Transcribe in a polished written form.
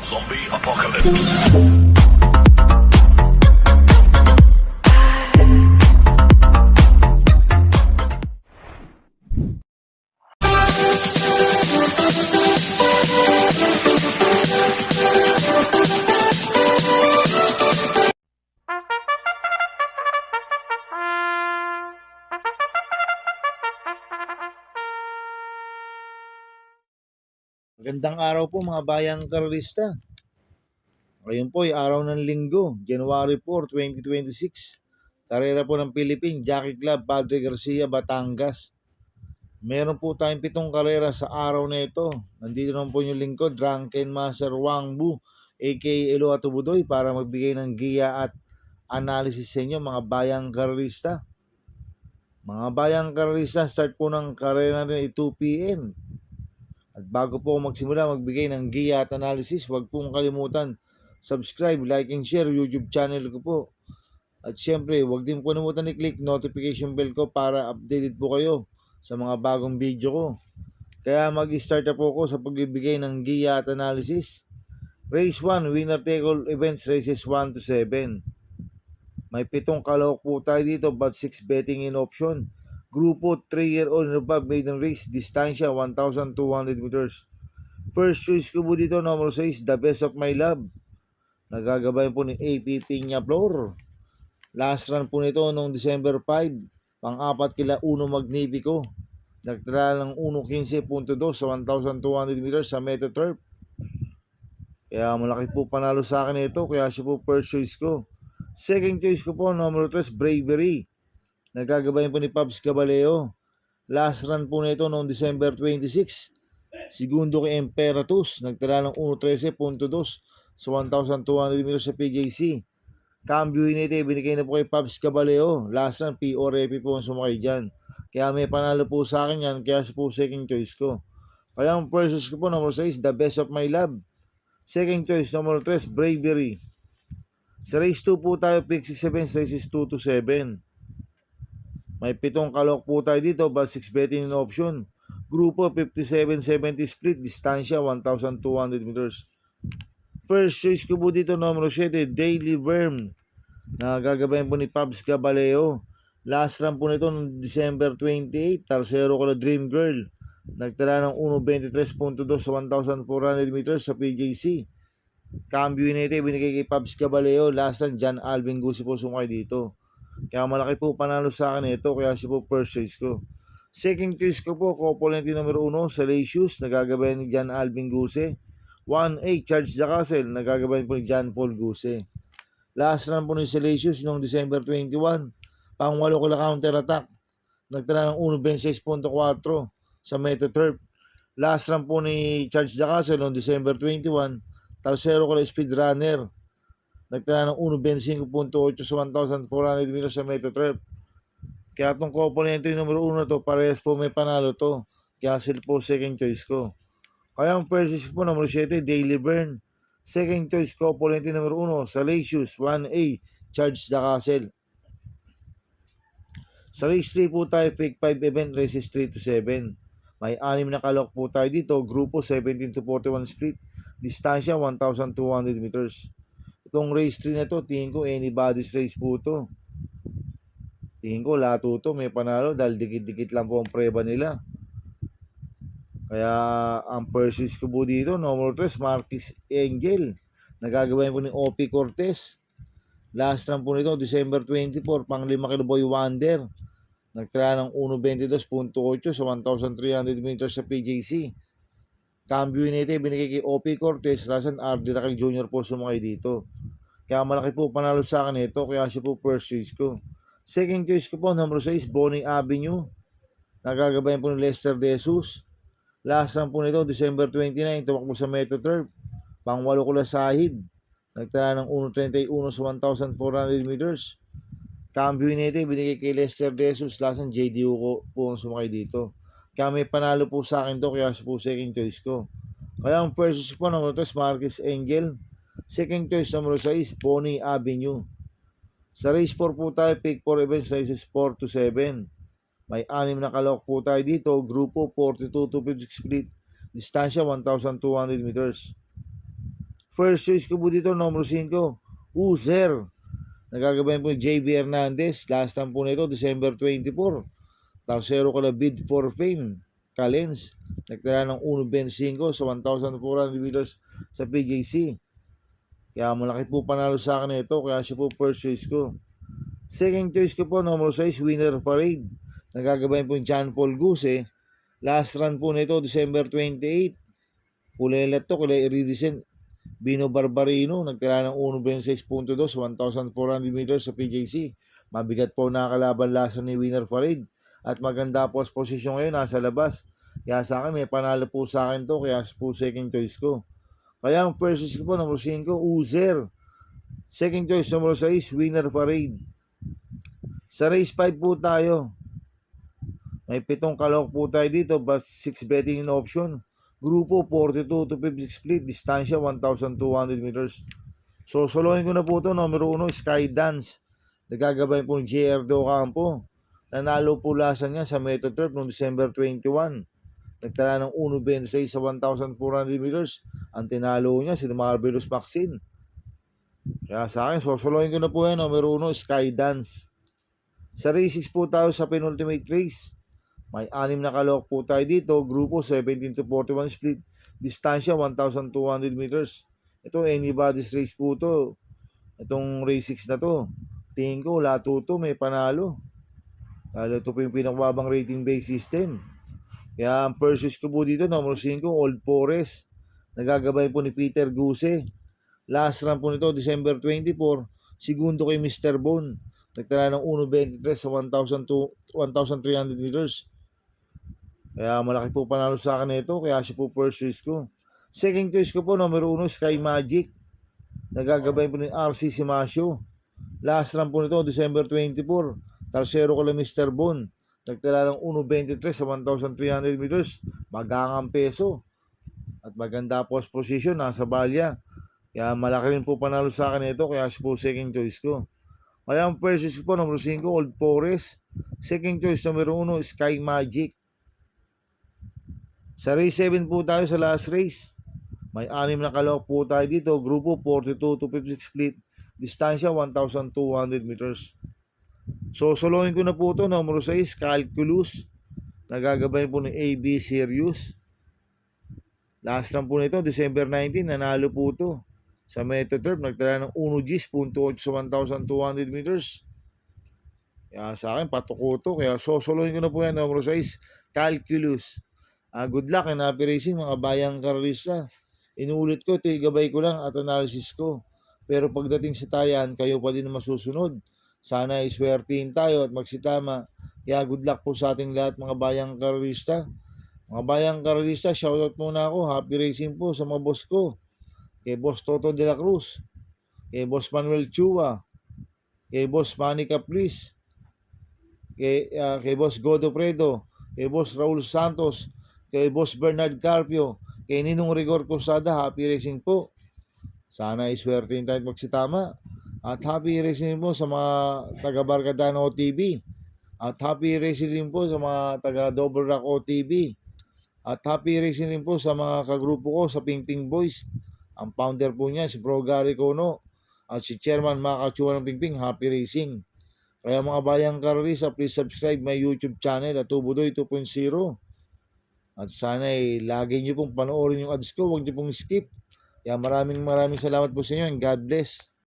Zombie Apocalypse. Magandang araw po mga bayang karalista. Ngayon po ay araw ng linggo, January 4, 2026. Karera po ng Philippine Jockey Club, Padre Garcia, Batangas. Meron po tayong 7 karera sa araw na ito. Nandito naman po yung lingkod, Drunken Master Wang Bu, aka Elo Atubudoy, para magbigay ng giya at analysis sa inyo mga bayang karalista. Mga bayang karalista, start po ng karera natin ay 2 p.m. At bago po magsimula magbigay ng giya at analysis, huwag pong kalimutan subscribe, like, and share YouTube channel ko po. At syempre, huwag din po kalimutan i-click notification bell ko para updated po kayo sa mga bagong video ko. Kaya mag-start na po ako sa pagbibigay ng giya at analysis. Race 1, winner take all events, races 1 to 7. May 7 kalahok po tayo dito but 6 betting in option. Grupo 3-year-old and above maiden race, distansya 1,200 meters. First choice ko po dito, number 6, The Best of My Love. Nagagabay po ni AP Piña Flor. Last run po nito noong December 5, pang-apat kila Uno Magnifico. Nagtala ng 1.15.2 sa 1,200 meters sa Metro Turf. Kaya malaki po panalo sa akin ito, kaya siya po first choice ko. Second choice ko po, number 3, Bravery. Nagagabayan po ni Pabs Caballeo. Last run po nito noong December 26. Segundo kay Emperatus. Nagtala ng 1.13.2 sa 1,200 meters sa PJC. Cambio nito, binigay na po kay Pabs Caballeo. Last run, PORP po ang sumakay dyan. Kaya may panalo po sa akin yan, kaya siya po second choice ko. Kaya ang first choice ko po, number 6, The Best of My Love. Second choice, number 3, Bravery. Sa race 2 po tayo, pick 6 events, races 2 to 7. May 7 kalok po tayo dito, but 6 betting in option. Grupo 57-70 split, distansya 1,200 meters. First choice ko po dito, number 7, Daily Worm. Nagagabayan po ni Pabs Caballeo. Last run po nito noong December 28, tarsero ko na Dream Girl. Nagtala ng 1.23.2 sa 1,400 meters sa PJC. Cambio nito, binigay kay Pabs Caballeo. Last run, John Alvin Gusi po sumay dito. Kaya malaki po panalo sa akin ito, kaya siya po first choice ko. Second choice ko po, Copolente numero 1, Salacious, nagagabayan ni John Alvin Guse. 1-8, Charge the Castle, nagagabayan po ni John Paul Guse. Last run po ni Salacious noong December 21, pang-8 ko na counter attack. Nagtala ng 1.26.4 sa Metro Turf. Last run po ni Charge the Castle noong December 21, tarsero ko na Speed Runner. Nagtala ng 1.25.8 sa 1,400 meters sa Metro Turf. Kaya itong component numero 1 to, parehas po may panalo to. Kaya sila po second choice ko. Kaya ang first choice po, numero 7, Daily Burn. Second choice ko, component numero 1, Salacious, 1A, Charge the Castle. Sa race 3 po tayo, pick 5 event, races 3 to 7. May 6 na kalok po tayo dito, grupo 17 to 41 split, distansya 1,200 meters. Itong race 3 na to, tingin ko anybody's race po to. Tingin ko lahat to may panalo dahil dikit-dikit lang po ang preba nila. Kaya ang pursuits ko po dito, number 3, Marquis Angel. Nagagabayan po ni OP Cortez. Last run po nito, December 24, pang 5 kilo Boy Wonder. Nagtala ng 1.22.8 sa 1,300 meters sa PJC. Cambio nito, binigay kay OP Cortez, Rasan RD Raquel Jr. po sumakay dito. Kaya malaki po panalo sa akin ito, kaya siya po first choice ko. Second choice ko po, number 6, Bonnie Avenue. Nagagabayan po ni Lester De Jesus. Last run po nito, December 29, tumakbo sa Metro Turf. Pang-8 ko na sahib. Nagtala ng 1.31 sa 1,400 meters. Cambio nito, binigay kay Lester De Jesus. Last run, JD Uco po ang sumakay dito. Kaya may panalo po sa akin to, kaya siya po second choice ko. Kaya ang first choice po, number 3, Marquis Angel. Second choice, number 6, Bonnie Avenue. Sa race 4 po tayo, pick 4 events, races 4 to 7. May 6 na kalok po tayo dito, grupo 42 to 56 split, distansya 1,200 meters. first choice ko po dito, number 5, Uzer. Nagagabayan po JB Hernandez. Last time po nito, December 24. Tarsero ko na bid for fame. Kalens. Nagtala ng 1.25 sa 1,400 meters sa PJC. Kaya malaki po panalo sa akin ito. Kaya siya po first choice ko. Second choice ko po, number 6, Winner Parade. Nagagabayan po John Paul Guse. Last run po nito, December 28. Pulelat to, kaya iridisen. Bino Barbarino, nagtala ng 1.26.2 sa 1,400 meters sa PJC. Mabigat po nakakalaban lasa ni Winner Parade. At maganda po sa posisyon ngayon, nasa labas. Kaya sa akin, may panalo po sa akin to, kaya po second choice ko. Kaya ang first choice ko po, number 5, Uzer. Second choice, number 6, Winner Parade. Sa race 5 po tayo. May 7 kalok po tayo dito, but 6 betting in option. Grupo 42 to 56 split, distansya 1,200 meters. So, solohin ko na po ito, number 1, Skydance. Nagagabay po ng JR De Ocampo. Nanalo po lasa niya sa Metro Turf noong December 21. Nagtala ng 1.26 sa 1,400 meters. Ang tinalo niya, si Marvelous Maxine. Kaya sa akin, solohin ko na po yan, number 1, Skydance. Sa race 6 po tayo sa penultimate race. May 6 na kalok po tayo dito. Grupo 17 to 41 split. Distansya 1,200 meters. Ito anybody's race po to. Itong race 6 na to. Tingin ko lahat to may panalo. Dahil ito po yung pinakababang rating based system. Kaya ang purchase ko po dito, number 5, Old Forest. Nagagabay po ni Peter Guse. Last run po nito, December 24. Segundo kay Mr. Bone. Nagtala ng 1.23 sa 1,300 meters. Kaya malaki po panalo sa akin ito. Kaya siya po first choice ko. Second choice ko po, number 1, Sky Magic. Nagagabay po ni RC Simasio. Last run po nito, December 24. Tarsero ko lang Mr. Bone. Nagtala ng 1.23 sa 1,300 meters. Magangang peso. At maganda po sa position. Nasa balya. Kaya malaki rin po panalo sa akin ito. Kaya siya po second choice ko. Kaya ang first choice ko po, number 5, Old Forest. Second choice, number 1, Sky Magic. Sa race 7 po tayo sa last race. May 6 na kalok po tayo dito. Grupo 42 to 56 split. Distansya 1,200 meters. So, solohin ko na po ito. Number 6, Calculus. Nagagabay po ni AB Sirius. Last time po nito, December 19, nanalo po ito. Sa Metro Turf, nagtala ng 1.8 sa 1,200 meters. Kaya sa akin, patuko ito. Kaya solohin ko na po yan. Number 6, Calculus. Good luck and happy racing mga bayang karalista. Inuulit ko, ito gabay ko lang at analysis ko. Pero pagdating sa tayan, kayo pa din na masusunod. Sana iswertihin tayo at magsitama. Kaya good luck po sa ating lahat mga bayang karalista. Mga bayang karalista, shoutout muna ako. Happy racing po sa mga boss ko. Kay Boss Toto de la Cruz. Kay Boss Manuel Chua. Kay Boss Manny Caprice. Kay Boss Godo Fredo. Kay Boss Raul Santos. Kay Boss Bernard Carpio, kay Ninong Rigor Cosada, happy racing po. Sana iswertein tayo magsitama. At happy racing po sa mga taga Barcadano TV. At happy racing din po sa mga taga Double Rock OTV. At happy racing din po sa mga kagrupo ko sa Pingping Boys. Ang founder po niya si Bro Gary Cono. At si Chairman Makachua ng Pingping, happy racing. Kaya mga bayang karalista, please subscribe my YouTube channel at Tubudoy 2.0. At sana lagi nyo pong panoorin yung ads ko. Huwag nyo pong skip. Kaya maraming salamat po sa inyo and God bless.